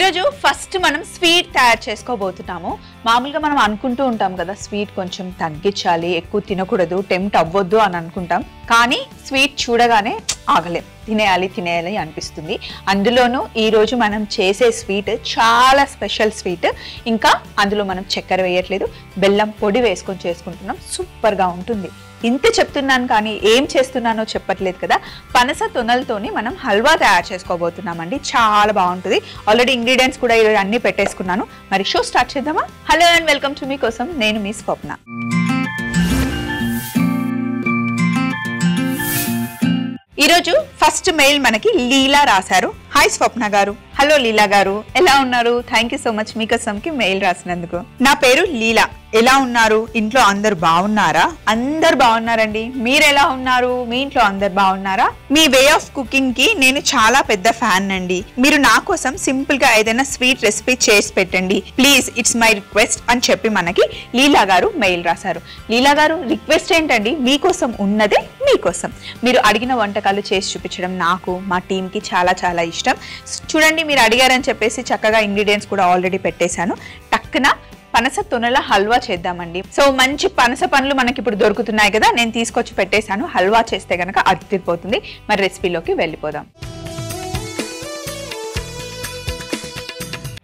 ఈరోజు ఫస్ట్ మనం స్వీట్ తయారు చేసుకోబోతున్నాము. మామూలుగా మనం అనుకుంటూ ఉంటాం కదా, స్వీట్ కొంచెం తగ్గించాలి, ఎక్కువ తినకూడదు, టెంప్ట్ అవ్వద్దు అని అనుకుంటాం. కానీ స్వీట్ చూడగానే ఆగలేం, తినేయాలి అనిపిస్తుంది. అందులోనూ ఈరోజు మనం చేసే స్వీట్ చాలా స్పెషల్ స్వీట్. ఇంకా అందులో మనం చక్కెర వేయట్లేదు, బెల్లం పొడి వేసుకొని చేసుకుంటున్నాం. సూపర్గా ఉంటుంది. ఇంత చెప్తున్నాను కానీ ఏం చేస్తున్నానో చెప్పట్లేదు కదా. పనస తొనలతోని మనం హల్వా తయారు చేసుకోబోతున్నామండి. చాలా బాగుంటుంది. ఆల్రెడీ ఇంగ్రీడియంట్స్ కూడా ఈరోజు అన్ని పెట్టేసుకున్నాను. మరి షో స్టార్ట్ చేద్దామా? Hello and welcome to me కోసం. నేను మీ స్వప్న. ఈరోజు ఫస్ట్ మెయిల్ మనకి లీలా రాశారు. హాయ్ స్వప్న గారు. హలో లీలా గారు, ఎలా ఉన్నారు? థ్యాంక్ యూ సో మచ్ మీకోసంకి మెయిల్ రాసినందుకు. నా పేరు లీలా. ఎలా ఉన్నారు? ఇంట్లో అందరు బాగున్నారా? అందరు బాగున్నారండి. మీరు ఎలా ఉన్నారు? మీ ఇంట్లో అందరు బాగున్నారా? మీ వే ఆఫ్ కుకింగ్ కి నేను చాలా పెద్ద ఫ్యాన్ అండి. మీరు నా కోసం సింపుల్ గా ఏదైనా స్వీట్ రెసిపీ చేసి పెట్టండి ప్లీజ్, ఇట్స్ మై రిక్వెస్ట్ అని చెప్పి మనకి లీలా గారు మెయిల్ రాశారు. లీలా గారు, రిక్వెస్ట్ ఏంటండి? మీకోసం ఉన్నదే మీకోసం. మీరు అడిగిన వంటకాలు చేసి చూపించడం నాకు, మా టీమ్ కి చాలా చాలా ఇష్టం. చూడండి, మీరు అడిగారని చెప్పేసి చక్కగా ఇంగ్రీడియంట్స్ కూడా ఆల్రెడీ పెట్టేశాను. టక్కున పనస తొనల హల్వా చేద్దామండి. సో మంచి పనస పండ్లు మనకి ఇప్పుడు దొరుకుతున్నాయి కదా, నేను తీసుకొచ్చి పెట్టేశాను. హల్వా చేస్తే కనుక అదిరిపోతుంది. మరి రెసిపీలోకి వెళ్ళిపోదాం.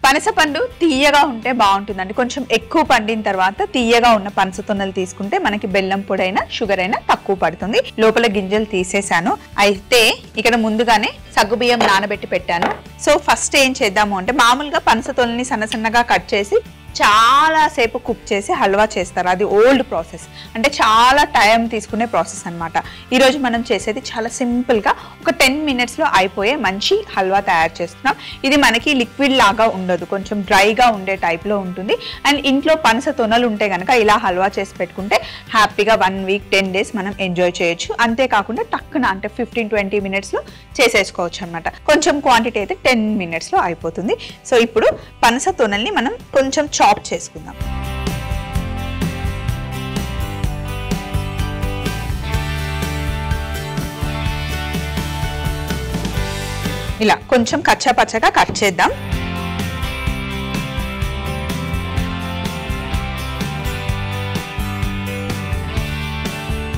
పనస పండు తీయగా ఉంటే బాగుంటుందండి. కొంచెం ఎక్కువ పండిన తర్వాత తీయగా ఉన్న పనస తొనలు తీసుకుంటే మనకి బెల్లం పొడైనా షుగర్ అయినా తక్కువ పడుతుంది. లోపల గింజలు తీసేసాను. అయితే ఇక్కడ ముందుగానే సగ్గుబియ్యం నానబెట్టి పెట్టాను. సో ఫస్ట్ ఏం చేద్దాము అంటే, మామూలుగా పనస తొనల్ని సన్న సన్నగా కట్ చేసి చాలా సేపు కుక్ చేసి హల్వా చేస్తారు. అది ఓల్డ్ ప్రాసెస్, అంటే చాలా టైం తీసుకునే ప్రాసెస్ అనమాట. ఈరోజు మనం చేసేది చాలా సింపుల్గా ఒక 10 minutesలో అయిపోయే మంచి హల్వా తయారు చేస్తున్నాం. ఇది మనకి లిక్విడ్ లాగా ఉండదు, కొంచెం డ్రైగా ఉండే టైప్లో ఉంటుంది. అండ్ ఇంట్లో పనస తొనలు ఉంటే కనుక ఇలా హల్వా చేసి పెట్టుకుంటే హ్యాపీగా 1 week 10 days మనం ఎంజాయ్ చేయొచ్చు. అంతేకాకుండా టక్కున అంటే 15-20 minutesలో చేసేసుకోవచ్చు అనమాట. కొంచెం క్వాంటిటీ అయితే 10 minutesలో అయిపోతుంది. సో ఇప్పుడు పనస తొనల్ని మనం కొంచెం చాప్ చేసుకుందాం. ఇలా కొంచెం కచ్చా పచ్చగా కట్ చేద్దాం.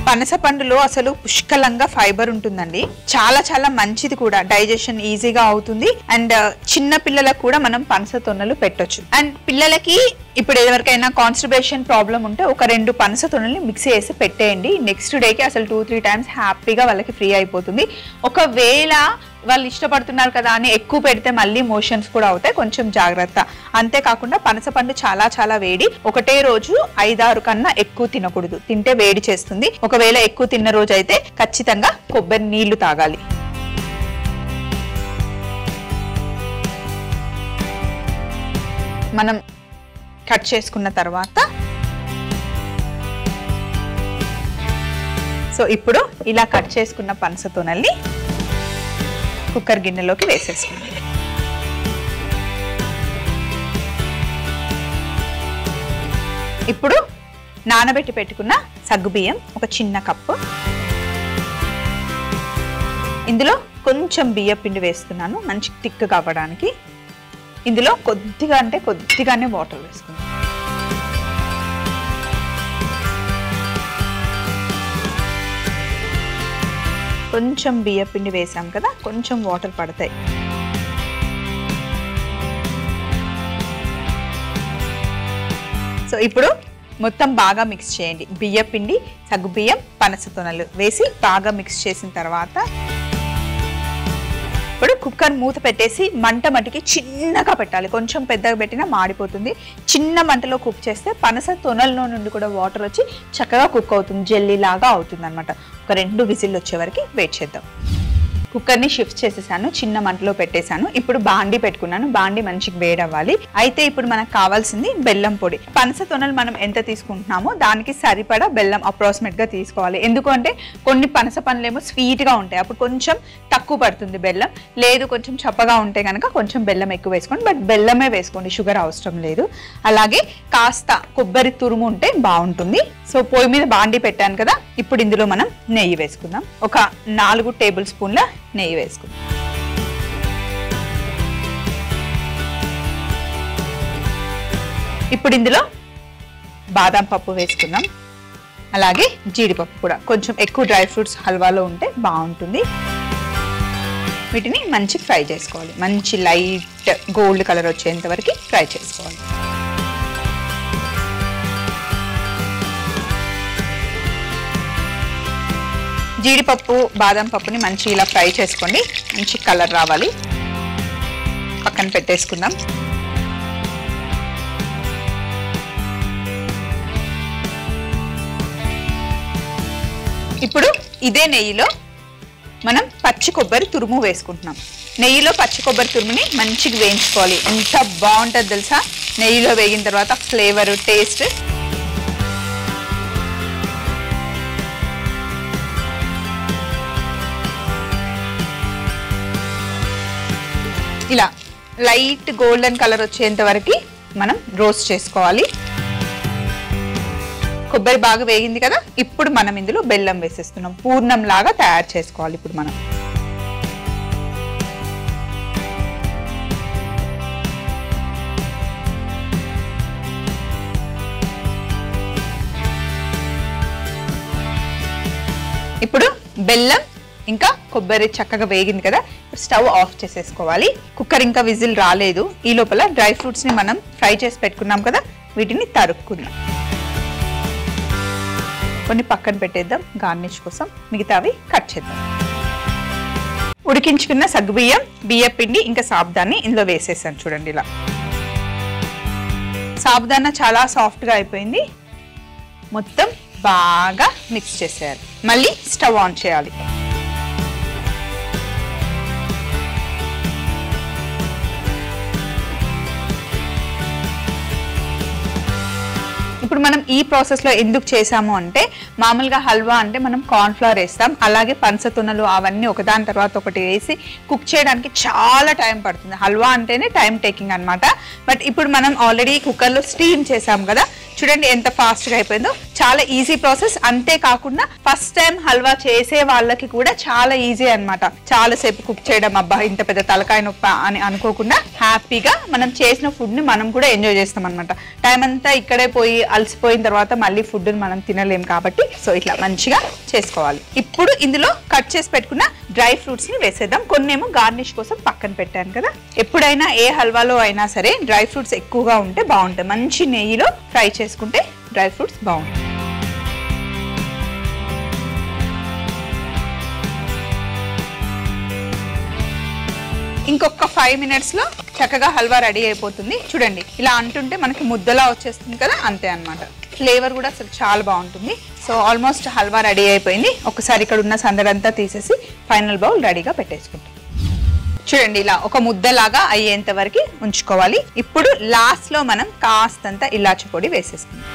పనస పండులో అసలు పుష్కలంగా ఫైబర్ ఉంటుందండి. చాలా చాలా మంచిది కూడా, డైజెషన్ ఈజీగా అవుతుంది. అండ్ చిన్న పిల్లలకు కూడా మనం పనస తొనలు పెట్టొచ్చు. అండ్ పిల్లలకి ఇప్పుడు ఎవరికైనా కాన్స్టిపేషన్ ప్రాబ్లం ఉంటే ఒక 2 పనస తొనల్ని మిక్సీ చేసి పెట్టేయండి. నెక్స్ట్ డేకి అసలు 2-3 times హ్యాపీగా వాళ్ళకి ఫ్రీ అయిపోతుంది. ఒకవేళ వాళ్ళు ఇష్టపడుతున్నారు కదా అని ఎక్కువ పెడితే మళ్ళీ మోషన్స్ కూడా అవుతాయి, కొంచెం జాగ్రత్త. అంతేకాకుండా పనస పండు చాలా చాలా వేడి. ఒకటే రోజు 5-6 కన్నా ఎక్కువ తినకూడదు, తింటే వేడి చేస్తుంది. ఒకవేళ ఎక్కువ తిన్న రోజు అయితే ఖచ్చితంగా కొబ్బరి నీళ్లు తాగాలి. మనం కట్ చేసుకున్న తర్వాత సో ఇప్పుడు ఇలా కట్ చేసుకున్న పనస తొనల్ని కుక్కర్ గిన్నెలోకి వేసేసుకుందాం. ఇప్పుడు నానబెట్టి పెట్టుకున్న సగ్గుబియ్యం ఒక చిన్న కప్పు, ఇందులో కొంచెం బియ్యం పిండి వేస్తున్నాను మంచి థిక్గా అవ్వడానికి. ఇందులో కొద్దిగా అంటే కొద్దిగానే వాటర్ వేసుకుందాం. కొంచెం బియ్యం పిండి వేసాం కదా, కొంచెం వాటర్ పడతాయి. సో ఇప్పుడు మొత్తం బాగా మిక్స్ చేయండి. బియ్యం పిండి, సగ్గుబియ్యం, పనస తొనలు వేసి బాగా మిక్స్ చేసిన తర్వాత ఇప్పుడు కుక్కర్ మూత పెట్టేసి మంట మటుకి చిన్నగా పెట్టాలి. కొంచెం పెద్దగా పెట్టినా మాడిపోతుంది. చిన్న మంటలో కుక్ చేస్తే పనస తొనల్లో నుండి కూడా వాటర్ వచ్చి చక్కగా కుక్ అవుతుంది, జెల్లీ లాగా అవుతుంది అనమాట. ఒక 2 విజిల్లు వచ్చే వరకు వెయిట్ చేద్దాం. కుక్కర్ని షిఫ్ట్ చేసేసాను, చిన్న మంటలో పెట్టేశాను. ఇప్పుడు బాండి పెట్టుకున్నాను. బాండి మంచిగా వేడవ్వాలి. అయితే ఇప్పుడు మనకు కావాల్సింది బెల్లం పొడి. పనస తొనలు మనం ఎంత తీసుకుంటున్నామో దానికి సరిపడా బెల్లం అప్రాక్సిమేట్గా తీసుకోవాలి. ఎందుకంటే కొన్ని పనస పండ్లేమో స్వీట్గా ఉంటాయి, అప్పుడు కొంచెం తక్కువ పడుతుంది బెల్లం. లేదు కొంచెం చప్పగా ఉంటే కనుక కొంచెం బెల్లం ఎక్కువ వేసుకోండి, బట్ బెల్లమే వేసుకోండి, షుగర్ అవసరం లేదు. అలాగే కాస్త కొబ్బరి తురుము ఉంటే బాగుంటుంది. సో పొయ్యి మీద బాండి పెట్టాను కదా, ఇప్పుడు ఇందులో మనం నెయ్యి వేసుకుందాం. ఒక 4 టేబుల్ స్పూన్ల నెయ్యి వేసుకుందాం. ఇప్పుడు ఇందులో బాదం పప్పు వేసుకుందాం, అలాగే జీడిపప్పు కూడా. కొంచెం ఎక్కువ డ్రై ఫ్రూట్స్ హల్వాలో ఉంటే బాగుంటుంది. వీటిని మంచి ఫ్రై చేసుకోవాలి, మంచి లైట్ గోల్డ్ కలర్ వచ్చేంత వరకు ఫ్రై చేసుకోవాలి. జీడిపప్పు బాదం పప్పుని మంచి ఇలా ఫ్రై చేసుకోండి, మంచి కలర్ రావాలి. పక్కన పెట్టేసుకుందాం. ఇప్పుడు ఇదే నెయ్యిలో మనం పచ్చి కొబ్బరి తురుము వేసుకుంటున్నాం. నెయ్యిలో పచ్చి కొబ్బరి తురుముని మంచిగా వేయించుకోవాలి. ఎంత బాగుంటుంది తెలుసా నెయ్యిలో వేగిన తర్వాత ఫ్లేవర్, టేస్ట్. ఇలా లైట్ గోల్డెన్ కలర్ వచ్చేంత వరకు మనం రోస్ట్ చేసుకోవాలి. కొబ్బరి బాగా వేగింది కదా, ఇప్పుడు మనం ఇందులో బెల్లం వేసేస్తున్నాం. పూర్ణం లాగా తయారు చేసుకోవాలి. ఇప్పుడు మనం ఇప్పుడు బెల్లం ఇంకా కొబ్బరి చక్కగా వేగింది కదా, స్టవ్ ఆఫ్ చేసేసుకోవాలి. కుక్కర్ ఇంకా విజిల్ రాలేదు. ఈ లోపల డ్రై ఫ్రూట్స్ ని మనం ఫ్రై చేసి పెట్టుకున్నాం కదా, వీటిని తరుక్కుందాం. కొన్ని పక్కన పెట్టేద్దాం గార్నిష్ కోసం, మిగతావి కట్ చేద్దాం. ఉడికించుకున్న సగ్గుబియ్యం, బియ్యం పిండి ఇంకా సాబుదాన్ని ఇందులో వేసేసాను. చూడండి ఇలా సాబుదానా చాలా సాఫ్ట్గా అయిపోయింది. మొత్తం బాగా మిక్స్ చేసేయాలి. మళ్ళీ స్టవ్ ఆన్ చేయాలి. ఇప్పుడు మనం ఈ ప్రాసెస్లో ఎందుకు చేసాము అంటే, మామూలుగా హల్వా అంటే మనం కార్న్ఫ్లవర్ వేస్తాం, అలాగే పంచతొనలు అవన్నీ ఒకదాని తర్వాత ఒకటి వేసి కుక్ చేయడానికి చాలా టైం పడుతుంది. హల్వా అంటేనే టైం టేకింగ్ అనమాట. బట్ ఇప్పుడు మనం ఆల్రెడీ కుక్కర్లో స్టీమ్ చేసాం కదా, చూడండి ఎంత ఫాస్ట్గా అయిపోయిందో. చాలా ఈజీ ప్రాసెస్. అంతేకాకుండా ఫస్ట్ టైం హల్వా చేసే వాళ్ళకి కూడా చాలా ఈజీ అనమాట. చాలాసేపు కుక్ చేయడం, అబ్బా ఇంత పెద్ద తలకాయ నొప్పి అని అనుకోకుండా హ్యాపీగా మనం చేసిన ఫుడ్ని మనం కూడా ఎంజాయ్ చేస్తాం అనమాట. టైం అంతా ఇక్కడే పోయి అలసిపోయిన తర్వాత మళ్ళీ ఫుడ్ని మనం తినలేం కాబట్టి, సో ఇట్లా మంచిగా చేసుకోవాలి. ఇప్పుడు ఇందులో కట్ చేసి పెట్టుకున్న డ్రై ఫ్రూట్స్ని వేసేద్దాం. కొన్నేమో గార్నిష్ కోసం పక్కన పెట్టాను కదా. ఎప్పుడైనా ఏ హల్వాలో అయినా సరే డ్రై ఫ్రూట్స్ ఎక్కువగా ఉంటే బాగుంటాయి. మంచి నెయ్యిలో ఫ్రై చేసుకుంటే డ్రై ఫ్రూట్స్ బాగుంటాయి. ఇంకొక 5 minutes లో చక్కగా హల్వా రెడీ అయిపోతుంది. చూడండి ఇలా అంటుంటే మనకి ముద్దలా వచ్చేస్తుంది కదా, అంతే అన్నమాట. ఫ్లేవర్ కూడా అసలు చాలా బాగుంటుంది. సో ఆల్మోస్ట్ హల్వా రెడీ అయిపోయింది. ఒకసారి ఇక్కడ ఉన్న సందడంతా తీసేసి ఫైనల్ బౌల్ రెడీగా పెట్టేసుకుంటాం. చూడండి ఇలా ఒక ముద్దలాగా అయ్యేంత వరకు ఉంచుకోవాలి. ఇప్పుడు లాస్ట్ లో మనం కాస్తంత ఇలాచి పొడి వేసేసుకుందాం.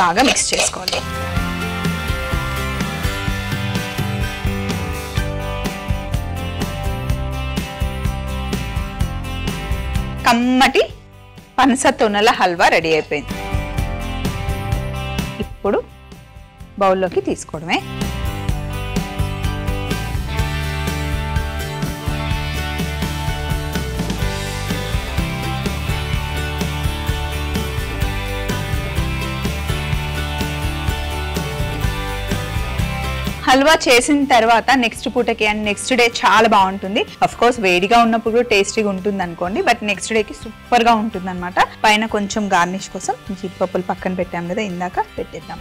బాగా మిక్స్ చేసుకోవాలి. కమ్మటి పనస తొనల హల్వా రెడీ అయిపోయింది. ఇప్పుడు బౌల్లోకి తీసుకోవడమే. హల్వా చేసిన తర్వాత నెక్స్ట్ పూటకి అండ్ నెక్స్ట్ డే చాలా బాగుంటుంది. అఫ్ కోర్స్ వేడిగా ఉన్నప్పుడు టేస్టీగా ఉంటుంది అనుకోండి, బట్ నెక్స్ట్ డేకి సూపర్ గా ఉంటుంది అనమాట. పైన కొంచెం గార్నిష్ కోసం జీడిపప్పులు పక్కన పెట్టాం కదా, ఇందాక పెట్టేద్దాం.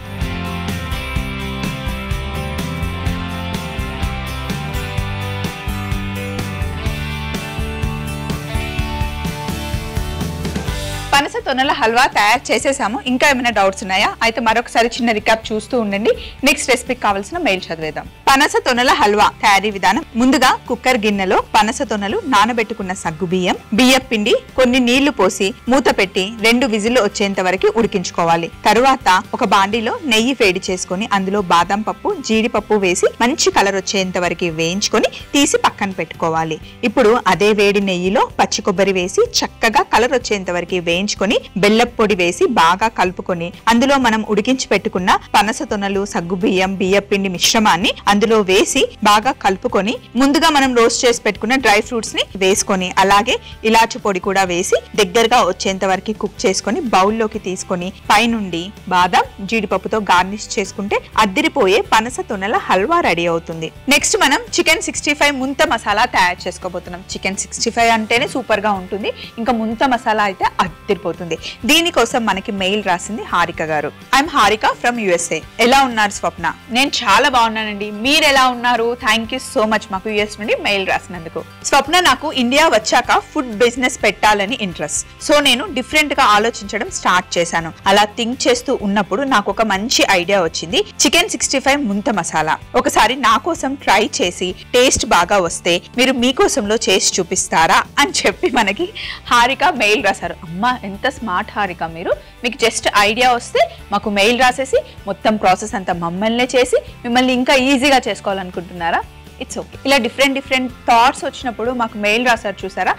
పనస తొనల హల్వా తయారు చేసేసాము. ఇంకా ఏమైనా డౌట్స్ ఉన్నాయా? అయితే మరొకసారి చిన్న రికాప్ చూస్తూ ఉండండి. నెక్స్ట్ రెసిపీకి కావాల్సిన మెయిల్ చదివేద్దాం. పనస తొనల హల్వా తయారీ విధానం. ముందుగా కుక్కర్ గిన్నెలో పనస తొనలు, నానబెట్టుకున్న సగ్గు బియ్యం, బియ్యం పిండి, కొన్ని నీళ్లు పోసి మూత పెట్టి 2 విజిల్లు వచ్చేంత వరకు ఉడికించుకోవాలి. తరువాత ఒక బాండీలో నెయ్యి వేడి చేసుకుని అందులో బాదం పప్పు, జీడిపప్పు వేసి మంచి కలర్ వచ్చేంత వరకు వేయించుకొని తీసి పక్కన పెట్టుకోవాలి. ఇప్పుడు అదే వేడి నెయ్యిలో పచ్చి కొబ్బరి వేసి చక్కగా కలర్ వచ్చేంత వరకు వేయించుకొని వేయించుకొని బెల్లం పొడి వేసి బాగా కలుపుకొని అందులో మనం ఉడికించి పెట్టుకున్న పనస తొనలు, సగ్గుబియ్యం, బియ్యపిండి మిశ్రమాన్ని అందులో వేసి బాగా కలుపుకొని ముందుగా మనం రోస్ట్ చేసి పెట్టుకున్న డ్రై ఫ్రూట్స్ ని వేసుకొని అలాగే ఇలాచి పొడి కూడా వేసి దగ్గరగా వచ్చేంత వరకు కుక్ చేసుకొని బౌల్లోకి తీసుకొని పైనుండి బాదం, జీడిపప్పుతో గార్నిష్ చేసుకుంటే అద్దిరిపోయే పనస తొనల హల్వా రెడీ అవుతుంది. నెక్స్ట్ మనం చికెన్ 65 ముంత మసాలా తయారు చేసుకోబోతున్నాం. చికెన్ 65 అంటేనే సూపర్ గా ఉంటుంది, ఇంకా ముంత మసాలా అయితే అదిరిపోతుంది. దీనికోసం మనకి మెయిల్ రాసింది హారిక గారు. I'm Harika from USA. ఎలా ఉన్నారు స్వప్న? నేను చాలా బాగున్నానండి, మీరు ఎలా ఉన్నారు? థ్యాంక్ యూ సో మచ్ మాకు US నుండి మెయిల్ రాసినందుకు. స్వప్న, నాకు ఇండియా వచ్చాక ఫుడ్ బిజినెస్ పెట్టాలని ఇంట్రెస్ట్. సో నేను డిఫరెంట్ గా ఆలోచించడం స్టార్ట్ చేశాను. అలా థింక్ చేస్తూ ఉన్నప్పుడు నాకు ఒక మంచి ఐడియా వచ్చింది. చికెన్ 65 ముంత మసాలా ఒకసారి నా కోసం ట్రై చేసి టేస్ట్ బాగా వస్తే మీరు మీకోసంలో చేసి చూపిస్తారా అని చెప్పి మనకి హారిక మెయిల్ రాశారు. అమ్మా ఎంత స్మార్ట్ హారిక మీరు. మీకు జస్ట్ ఐడియా వస్తే మాకు మెయిల్ రాసేసి మొత్తం ప్రాసెస్ అంతా మమ్మల్నే చేసి మిమ్మల్ని ఇంకా ఈజీగా చేసుకోవాలనుకుంటున్నారా? It's okay. ఇలా డిఫరెంట్ థాట్స్ వచ్చినప్పుడు మాకు మెయిల్ రాశారు చూసారా.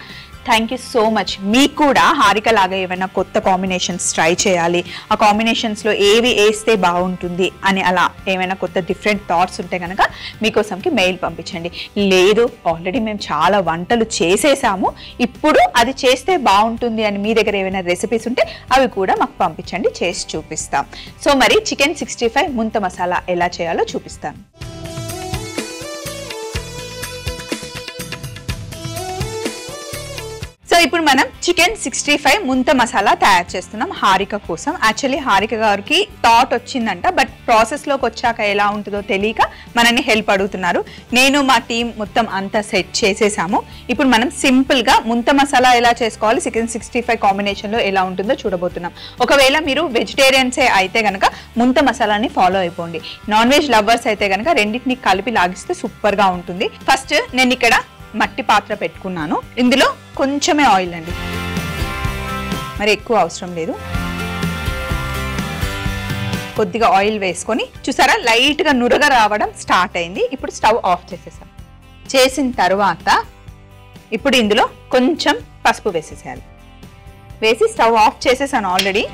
Thank you so much. మీకు కూడా హారిక లాగా ఏమైనా కొత్త కాంబినేషన్స్ ట్రై చేయాలి, ఆ కాంబినేషన్స్లో ఏవి వేస్తే బాగుంటుంది అని అలా ఏమైనా కొత్త డిఫరెంట్ థాట్స్ ఉంటే కనుక మీకోసంకి మెయిల్ పంపించండి. లేదు ఆల్రెడీ మేము చాలా వంటలు చేసేసాము, ఇప్పుడు అది చేస్తే బాగుంటుంది అని మీ దగ్గర ఏమైనా రెసిపీస్ ఉంటే అవి కూడా మాకు పంపించండి, చేసి చూపిస్తాం. సో మరి చికెన్ 65 ముంత మసాలా ఎలా చేయాలో చూపిస్తాను. సో ఇప్పుడు మనం చికెన్ 65 ముంత మసాలా తయారు చేస్తున్నాం హారిక కోసం. యాక్చువల్లీ హారిక గారికి థాట్ వచ్చిందంట, బట్ ప్రాసెస్లోకి వచ్చాక ఎలా ఉంటుందో తెలియక మనల్ని హెల్ప్ అడుగుతున్నారు. నేను మా టీం మొత్తం అంతా సెట్ చేసేసాము. ఇప్పుడు మనం సింపుల్గా ముంత మసాలా ఎలా చేసుకోవాలి, చికెన్ 65 కాంబినేషన్లో ఎలా ఉంటుందో చూడబోతున్నాం. ఒకవేళ మీరు వెజిటేరియన్సే అయితే కనుక ముంత మసాలాని ఫాలో అయిపోండి. నాన్ వెజ్ లవర్స్ అయితే కనుక రెండింటిని కలిపి లాగిస్తే సూపర్గా ఉంటుంది. ఫస్ట్ నేను ఇక్కడ మట్టి పాత్ర పెట్టుకున్నాను. ఇందులో కొంచెమే ఆయిల్ అండి, మరి ఎక్కువ అవసరం లేదు. కొద్దిగా ఆయిల్ వేసుకొని చూసారా లైట్గా నురగ రావడం స్టార్ట్ అయింది. ఇప్పుడు స్టవ్ ఆఫ్ చేసేసాం. చేసిన తర్వాత ఇప్పుడు ఇందులో కొంచెం పసుపు వేసేసేయాలి. వేసి స్టవ్ ఆఫ్ చేసేసాను ఆల్రెడీ.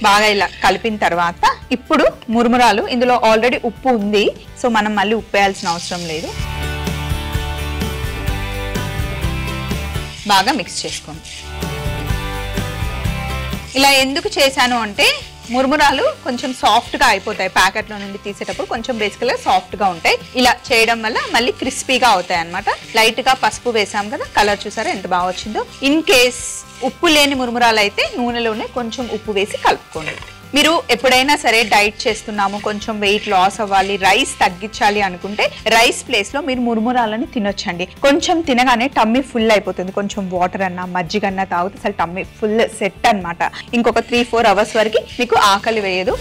బాగా ఇలా కలిపిన తర్వాత ఇప్పుడు మురుమురాలు, ఇందులో ఆల్రెడీ ఉప్పు ఉంది, సో మనం మళ్ళీ ఉప్పు వేయాల్సిన అవసరం లేదు. బాగా మిక్స్ చేసుకోండి. ఇలా ఎందుకు చేశాను అంటే మురుమురాలు కొంచెం సాఫ్ట్గా అయిపోతాయి, ప్యాకెట్లో నుండి తీసేటప్పుడు కొంచెం బేసికల్గా సాఫ్ట్గా ఉంటాయి. ఇలా చేయడం వల్ల మళ్ళీ క్రిస్పీగా అవుతాయి అనమాట. లైట్గా పసుపు వేసాం కదా, కలర్ చూసారా ఎంత బాగా వచ్చిందో. ఇన్ కేస్ ఉప్పు లేని మురుమురాలు అయితే నూనెలోనే కొంచెం ఉప్పు వేసి కలుపుకోండి. మీరు ఎప్పుడైనా సరే డైట్ చేస్తున్నాము, కొంచెం వెయిట్ లాస్ అవ్వాలి, రైస్ తగ్గించాలి అనుకుంటే రైస్ ప్లేస్లో మీరు మురుమురాలని తినొచ్చండి. కొంచెం తినగానే టమ్మీ ఫుల్ అయిపోతుంది. కొంచెం వాటర్ అన్నా మజ్జిగన్నా తాగితే అసలు టమ్మీ ఫుల్ సెట్ అనమాట. ఇంకొక 3-4 అవర్స్ వరకు మీకు ఆకలి వేయదు.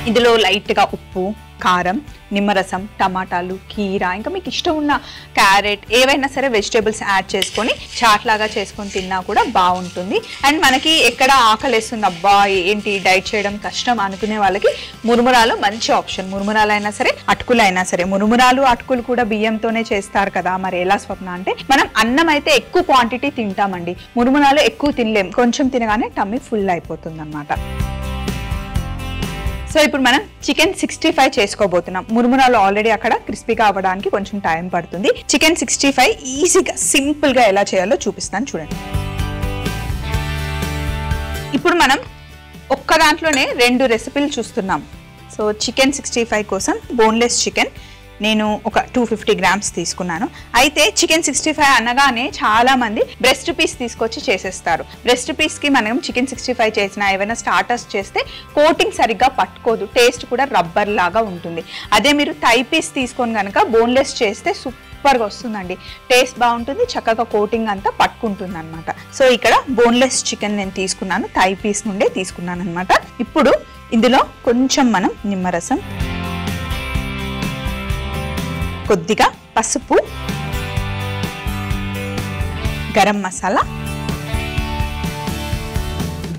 ఇందులో లైట్గా ఉప్పు, కారం, నిమ్మరసం, టమాటాలు, కీరా, ఇంకా మీకు ఇష్టం ఉన్న క్యారెట్ ఏవైనా సరే వెజిటేబుల్స్ యాడ్ చేసుకొని చాట్ లాగా చేసుకొని తిన్నా కూడా బాగుంటుంది. అండ్ మనకి ఎక్కడ ఆకలేస్తుంది అబ్బా ఏంటి డైట్ చేయడం కష్టం అనుకునే వాళ్ళకి మురుమురాలు మంచి ఆప్షన్. మురుమురాలు అయినా సరే అటుకులు అయినా సరే. మురుమురాలు అటుకులు కూడా బియ్యంతోనే చేస్తారు కదా, మరి ఎలా స్వప్న అంటే మనం అన్నం అయితే ఎక్కువ క్వాంటిటీ తింటామండి, మురుమురాలు ఎక్కువ తినలేం, కొంచెం తినగానే టమ్మీ ఫుల్ అయిపోతుంది అన్నమాట. సో ఇప్పుడు మనం చికెన్ 65 చేసుకోబోతున్నాం. మురుమురాలు ఆల్రెడీ అక్కడ క్రిస్పీగా అవ్వడానికి కొంచెం టైం పడుతుంది. చికెన్ 65 ఈజీగా సింపుల్గా ఎలా చేయాలో చూపిస్తాను చూడండి. ఇప్పుడు మనం ఒక్క దాంట్లోనే 2 రెసిపీలు చూస్తున్నాం. సో చికెన్ 65 కోసం బోన్లెస్ చికెన్ నేను ఒక 250 గ్రామ్స్ తీసుకున్నాను. అయితే చికెన్ 65 అనగానే చాలా మంది బ్రెస్ట్ పీస్ తీసుకొచ్చి చేసేస్తారు. బ్రెస్ట్ పీస్కి మనం చికెన్ 65 చేసిన ఏమైనా స్టార్టర్స్ చేస్తే కోటింగ్ సరిగ్గా పట్టుకోదు, టేస్ట్ కూడా రబ్బర్ లాగా ఉంటుంది. అదే మీరు థై పీస్ తీసుకొని కనుక బోన్లెస్ చేస్తే సూపర్గా వస్తుందండి, టేస్ట్ బాగుంటుంది, చక్కగా కోటింగ్ అంతా పట్టుకుంటుంది అనమాట. సో ఇక్కడ బోన్లెస్ చికెన్ నేను తీసుకున్నాను, థై పీస్ నుండే తీసుకున్నాను అనమాట. ఇప్పుడు ఇందులో కొంచెం మనం నిమ్మరసం, కొద్దిగా పసుపు, గరం మసాలా,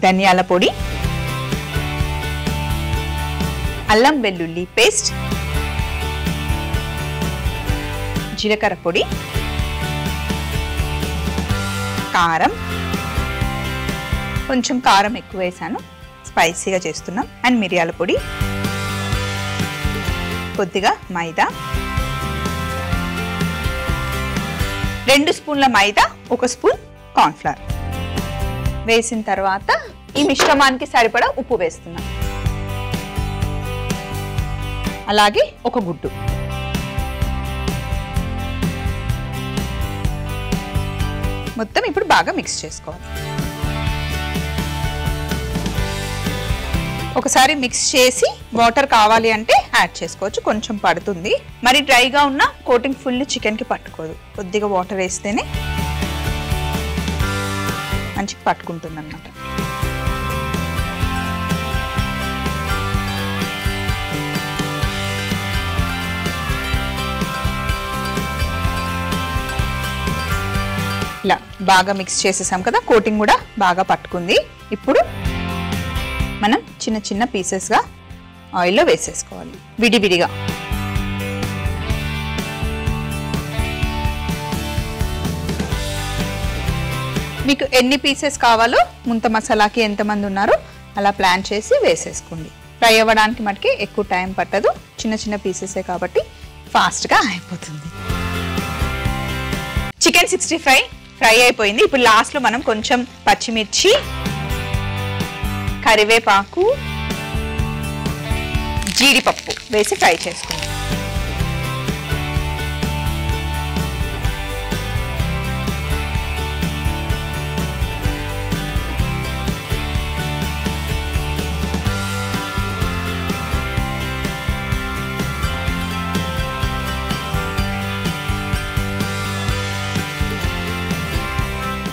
ధనియాల పొడి, అల్లం వెల్లుల్లి పేస్ట్, జీలకర్ర పొడి, కారం, కొంచెం కారం ఎక్కువ వేసాను, స్పైసీగా చేస్తున్నాం. అండ్ మిరియాల పొడి, కొద్దిగా మైదా, 2 స్పూన్ల మైదా, 1 స్పూన్ కార్న్ఫ్లవర్ వేసిన తర్వాత ఈ మిశ్రమానికి సరిపడా ఉప్పు వేస్తున్నాం. అలాగే ఒక గుడ్డు. మొత్తం ఇప్పుడు బాగా మిక్స్ చేసుకోవాలి. ఒకసారి మిక్స్ చేసి వాటర్ కావాలి అంటే యాడ్ చేసుకోవచ్చు, కొంచెం పడుతుంది. మరి డ్రైగా ఉన్న కోటింగ్ ఫుల్ చికెన్కి పట్టుకోదు, కొద్దిగా వాటర్ వేస్తేనే మంచిగా పట్టుకుంటుంది అన్నమాట. ఇలా బాగా మిక్స్ చేసేసాం కదా, కోటింగ్ కూడా బాగా పట్టుకుంది. ఇప్పుడు మనం చిన్న చిన్న పీసెస్గా ఆయిల్లో వేసేసుకోవాలి, విడివిడిగా. మీకు ఎన్ని పీసెస్ కావాలో, ముంత మసాలాకి ఎంతమంది ఉన్నారో అలా ప్లాన్ చేసి వేసేసుకోండి. ఫ్రై అవ్వడానికి మటుకి ఎక్కువ టైం పట్టదు, చిన్న చిన్న పీసెసే కాబట్టి ఫాస్ట్గా అయిపోతుంది. చికెన్ 65 ఫ్రై అయిపోయింది. ఇప్పుడు లాస్ట్లో మనం కొంచెం పచ్చిమిర్చి, కరివేపాకు, జీడిపప్పు వేసి ఫ్రై చేసుకుందాం.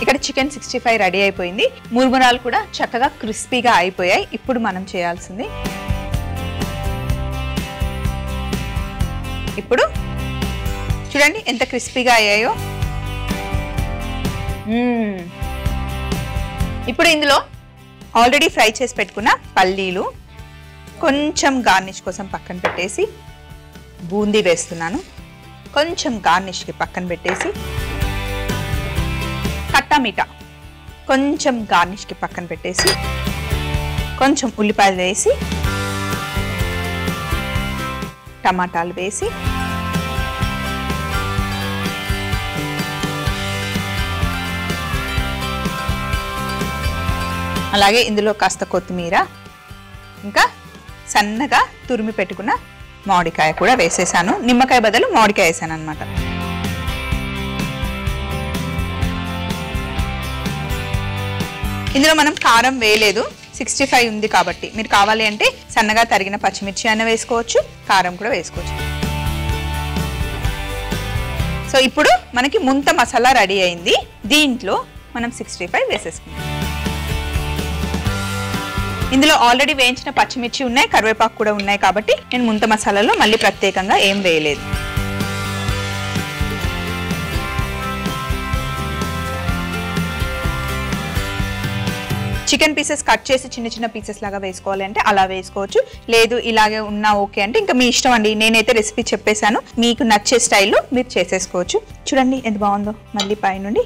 ఇక్కడ చికెన్ 65 రెడీ అయిపోయింది. మురుమురాలు కూడా చక్కగా క్రిస్పీగా అయిపోయాయి. ఇప్పుడు మనం చేయాల్సింది, ఇప్పుడు చూడండి ఎంత క్రిస్పీగా అయ్యాయో. ఇప్పుడు ఇందులో ఆల్రెడీ ఫ్రై చేసి పెట్టుకున్న పల్లీలు, కొంచెం గార్నిష్ కోసం పక్కన పెట్టేసి బూందీ వేస్తున్నాను. కొంచెం గార్నిష్కి పక్కన పెట్టేసి కట్టామీట కొంచెం గార్నిష్కి పక్కన పెట్టేసి కొంచెం ఉల్లిపాయలు వేసి, టమాటాలు వేసి, అలాగే ఇందులో కాస్త కొత్తిమీర, ఇంకా సన్నగా తురిమి పెట్టుకున్న మామిడికాయ కూడా వేసేసాను. నిమ్మకాయ బదులు మామిడికాయ వేసాను అన్నమాట. ఇందులో మనం కారం వేయలేదు, 65 ఉంది కాబట్టి. మీరు కావాలి అంటే సన్నగా తరిగిన పచ్చిమిర్చి అయినా వేసుకోవచ్చు, కారం కూడా వేసుకోవచ్చు. సో ఇప్పుడు మనకి ముంత మసాలా రెడీ అయింది. దీంట్లో మనం 65 వేసేసుకుందాం. ఇందులో ఆల్రెడీ వేయించిన పచ్చిమిర్చి ఉన్నాయి, కరివేపాకు కూడా ఉన్నాయి కాబట్టి నేను ముంత మసాలాలో మళ్ళీ ప్రత్యేకంగా ఏం వేయలేదు. చికెన్ పీసెస్ కట్ చేసి చిన్న చిన్న పీసెస్ లాగా వేసుకోవాలి అంటే అలా వేసుకోవచ్చు, లేదు ఇలాగే ఉన్నా ఓకే అంటే ఇంకా మీ ఇష్టం అండి. నేనైతే రెసిపీ చెప్పేశాను, మీకు నచ్చే స్టైల్లో మీరు చేసేసుకోవచ్చు. చూడండి ఎంత బాగుందో. మళ్ళీ పైనుండి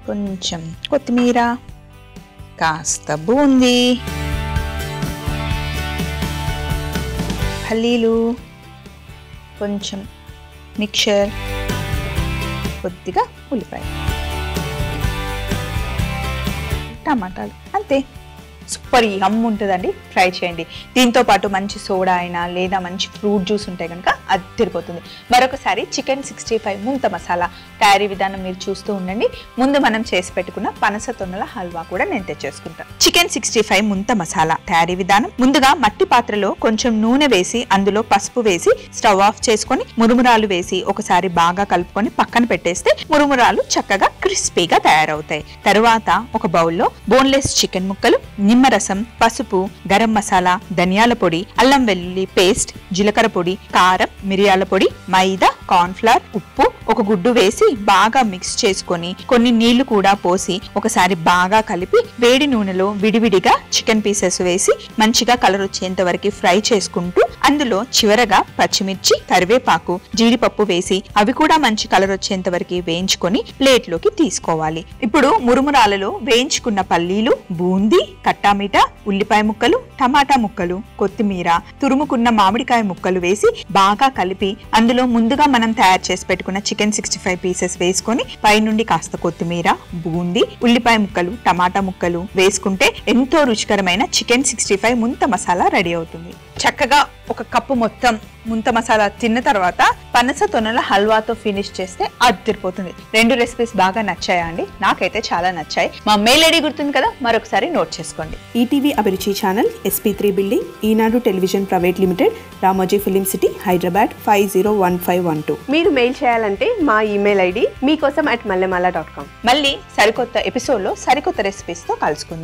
కొంచెం కొత్తిమీర, కాస్త బూందీ, పల్లీలు, కొంచెం మిక్చర్, కొద్దిగా ఉల్లిపాయ, టమాటాలు, అంతే. సూపర్ యమ్ ఉంటుందండి, ట్రై చేయండి. దీంతో పాటు మంచి సోడా అయినా లేదా మంచి ఫ్రూట్ జ్యూస్ ఉంటే కనుక అది తిరిగిపోతుంది. మరొకసారి చికెన్ 65 ముంత మసాలా తయారీ విధానం మీరు చూస్తూ ఉండండి. ముందు మనం చేసి పెట్టుకున్న పనస తొన్నల హల్వా కూడా నేను తెచ్చేసుకుంటాను. చికెన్ 65 ముంత మసాలా తయారీ విధానం: ముందుగా మట్టి పాత్రలో కొంచెం నూనె వేసి అందులో పసుపు వేసి స్టవ్ ఆఫ్ చేసుకొని మురుమురాలు వేసి ఒకసారి బాగా కలుపుకొని పక్కన పెట్టేస్తే మురుమురాలు చక్కగా క్రిస్పీగా తయారవుతాయి. తరువాత ఒక బౌల్లో బోన్లెస్ చికెన్ ముక్కలు, నిమ్మరసం, పసుపు, గరం మసాలా, ధనియాల పొడి, అల్లం వెల్లుల్లి పేస్ట్, జీలకర్ర పొడి, కారం, మిరియాల పొడి, మైదా, కార్న్ ఫ్లవర్, ఉప్పు, ఒక గుడ్డు వేసి బాగా మిక్స్ చేసుకొని కొన్ని నీళ్లు కూడా పోసి ఒకసారి బాగా కలిపి వేడి నూనెలో విడివిడిగా చికెన్ పీసెస్ వేసి మంచిగా కలర్ వచ్చేంత వరకు ఫ్రై చేసుకుంటూ అందులో చివరగా పచ్చిమిర్చి, కరివేపాకు, జీడిపప్పు వేసి అవి కూడా మంచి కలర్ వచ్చేంత వరకు వేయించుకొని ప్లేట్లోకి తీసుకోవాలి. ఇప్పుడు మురుమురాలలో వేయించుకున్న పల్లీలు, బూందీ, కట్టామీట, ఉల్లిపాయ ముక్కలు, టమాటా ముక్కలు, కొత్తిమీర, తురుముకున్న మామిడికాయ ముక్కలు వేసి బాగా కలిపి అందులో ముందుగా మనం తయారు చేసి పెట్టుకున్న చికెన్ 65 పీసెస్ వేసుకొని పైనుండి కాస్త కొత్తిమీర, బూందీ, ఉల్లిపాయ ముక్కలు, టమాటా ముక్కలు వేసుకుంటే ఎంతో రుచికరమైన చికెన్ 65 ముంత మసాలా రెడీ అవుతుంది. చక్కగా ఒక కప్పు మొత్తం ముంత మసాలా తిన్న తర్వాత పనస తొనల హల్వాతో ఫినిష్ చేస్తే అదిరిపోతుంది. 2 రెసిపీస్ బాగా నచ్చాయా అండి? నాకైతే చాలా నచ్చాయి. మా మెయిల్ ఐడి గుర్తుంది కదా, మరొకసారి నోట్ చేసుకోండి. ETV Abhiruchi channel, SP3 building, Eenadu television private limited, Ramoji film city, Hyderabad 501512. మీరు మెయిల్ చేయాలంటే మా ఈమెయిల్ ఐడి మీకోసం @mallemala.com. మళ్ళీ సరికొత్త ఎపిసోడ్లో సరికొత్త రెసిపీస్తో కలుసుకుందాం.